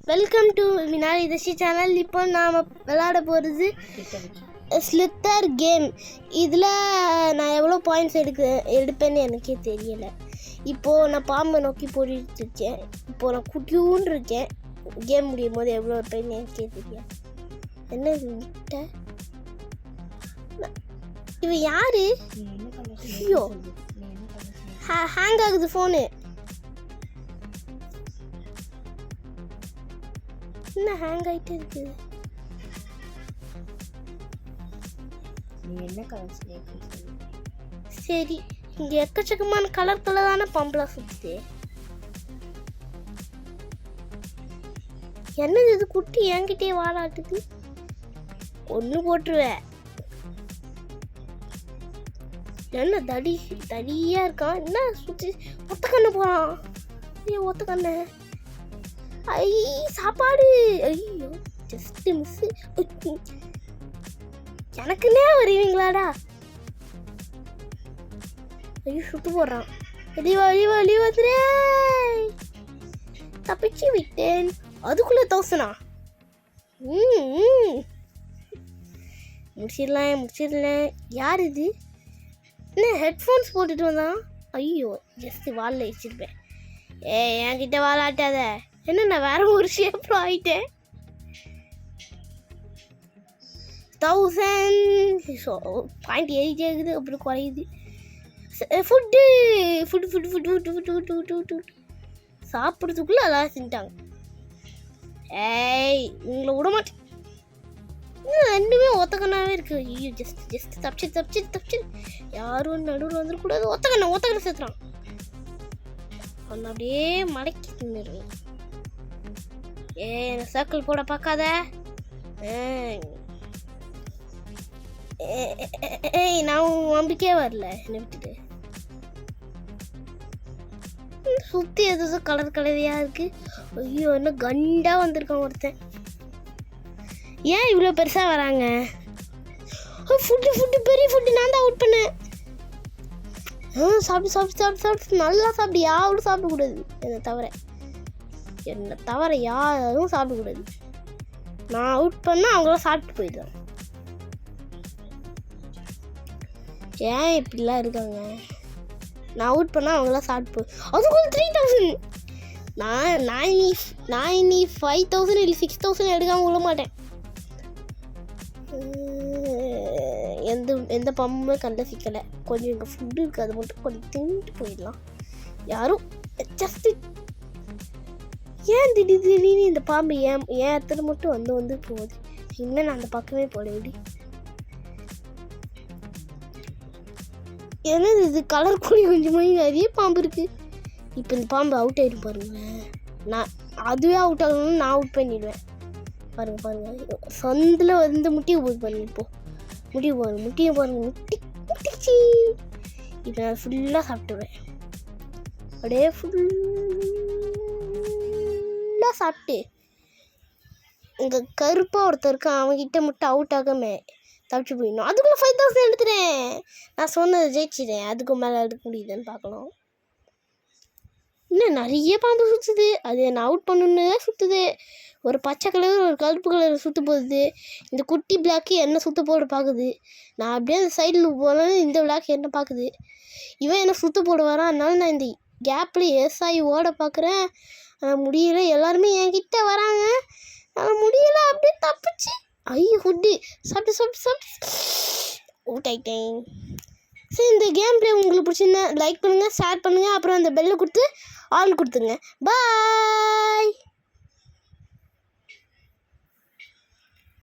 Welcome to வினாடி தஷி channel. இப்போ நாம் விளையாட போகிறது ஸ்லித்தர் கேம். இதில் நான் எவ்வளோ பாயிண்ட்ஸ் எடுப்பேன்னு எனக்கே தெரியலை. இப்போது நான் பாம்பை நோக்கி போட்டுருக்கேன். இப்போது நான் குட்டியூன்னு இருக்கேன். கேம் முடியும் போது எவ்வளோ இருப்பேன்னு எனக்கே தெரியாது. என்ன விட்ட இவன் யாரு? ஐயோ, ஹேங் ஆகுது ஃபோனு. என்ன ஹேங் ஆகிட்டே இருக்குது? சரி, இங்கே எக்கச்சக்கமான கலரான பம்பெலாம் சுற்றுது. என்னது இது? குட்டி என்கிட்டே வாழாட்டுது. ஒன்று போட்டுருவேன். என்ன தடியா இருக்கான்? என்ன சுற்றி ஒத்த கண்ணு போகிறான். ஐயோ, ஒத்த கண்ணு. ஐ சாப்பாடு. ஐயோ, ஜஸ்ட் மிஸ்ஸு. எனக்குன்னே வருவீங்களாடா? ஐயோ, சுட்டு போடுறான். வழி வந்துடே. தப்பிச்சு விட்டேன். அதுக்குள்ளே தோசனா? முடிச்சிடலாம். யார் இது? என்ன ஹெட்ஃபோன்ஸ் போட்டுட்டு வந்தான்? ஐயோ, ஜஸ்ட் வாலில் வச்சிருப்பேன். என்கிட்ட வாழாட்டாத. என்ன நான் வேற ஒரு ஷேப்பில் ஆகிட்டேன். 1000 பாயிண்ட் ஏறிட்டே இருக்குது, அப்புறம் குறையுது. ஃபுட்டு சாப்பிட்றதுக்குள்ளே எல்லாம் செஞ்சிட்டாங்க. உங்களை விட மாட்டேன். ரெண்டுமே ஒத்தக்கண்ணாவே இருக்கு. ஐயோ, ஜஸ்ட் தப்பிச்சு. யாரும் நடுவில் வந்துடக்கூடாது. ஒத்தக்கண்ணை சேர்த்துறான். அவன் அப்படியே மடக்கி தின்னுருவேன். என்ன சர்க்கிள் போட பார்க்காத. நான் நம்பிக்கையே வரல. என்னை விட்டுட்டு சுற்றி எதுவும் கலரையாக இருக்கு. ஐயோ, என்ன கண்டா வந்திருக்கான் ஒருத்தன். ஏன் இவ்வளோ பெருசாக வராங்க? ஃபுட்டு பெரிய ஃபுட்டு நான் தான் அவுட் பண்ணேன். சாப்பிட்டு நல்லா சாப்பிடு. யாரும் சாப்பிடக்கூடாது. என்னை தவிர யாரும் சாப்பிடக்கூடாது. நான் அவுட் பண்ணால் அவங்களாம் சாப்பிட்டு போயிடுவேன். ஏன் இப்படிலாம் இருக்காங்க? நான் அவுட் பண்ணால் அவங்களாம் சாப்பிட்டு போய் அதுக்குள்ள 3000. நான் இனி 5000 இல்லை 6000 எடுக்காமல் விட மாட்டேன். எந்த பம்புமே கண்ணில் சிக்கலை. கொஞ்சம் இங்கே ஃபுட்டு இருக்குது, அது மட்டும் கொஞ்சம் தின்ட்டு போயிடலாம். யாரும் ஜஸ்ட் ஏன் திடீர்னு இந்த பாம்பு ஏன் எத்தனை மட்டும் வந்து போகுது? இனிமேல் நான் அந்த பக்கமே போட எப்படி? என்னது இது? கலர் கூடி கொஞ்சமாக நிறைய பாம்பு இருக்குது. இப்போ இந்த பாம்பு அவுட் ஆகிடும் பாருங்களேன். நான் அதுவே அவுட் ஆகணும்னு நான் அவுட் பண்ணிடுவேன். பாருங்க சந்தில் வந்து முட்டியை போகுது பாருங்க. இப்போது முட்டியை பாருங்க. முட்டிச்சு. இப்போ நான் ஃபுல்லாக சாப்பிட்டுவேன். அப்படியே ஃபுல்லாக சாப்பிட்டு இங்கே கருப்பாக ஒருத்தர் இருக்கான். அவன்கிட்ட மட்டும் அவுட் ஆகாம தப்பிச்சு போயிடணும். அதுக்குள்ளே 5000 எடுத்துட்டேன். நான் சொன்னதை ஜெயிச்சிட்டேன். அதுக்கு மேலே எடுக்க முடியுதுன்னு பார்க்கலாம். இன்னும் நிறைய பாம்பு சுற்றுது. அது நான் அவுட் பண்ணணுன்னு தான் சுற்றுது. ஒரு பச்சை கலர் ஒரு கருப்பு கலர் சுற்று போகுது. இந்த குட்டி பிளாக்கு என்ன சுற்ற போட பார்க்குது. நான் அப்படியே அந்த சைடில் போனாலும் இந்த பிளாக் என்ன பார்க்குது. இவன் என்ன சுற்ற போட வரான். அதனால நான் இந்த கேப்பில் ஆகி ஓட பார்க்குறேன். ஆனால் முடியலை. எல்லாருமே என்கிட்ட வராங்க. ஆனால் முடியலை. அப்படியே தப்பிச்சு. ஐயோ, ஃபுட்டு சாப்பிட்டு அவுட் ஆகிட்டேன். சரி, இந்த கேம் பிளே உங்களுக்கு பிடிச்சிருந்தா லைக் பண்ணுங்கள், ஷேர் பண்ணுங்கள், அப்புறம் அந்த பெல்லை கொடுத்து ஆல் கொடுத்துருங்க. பாய்.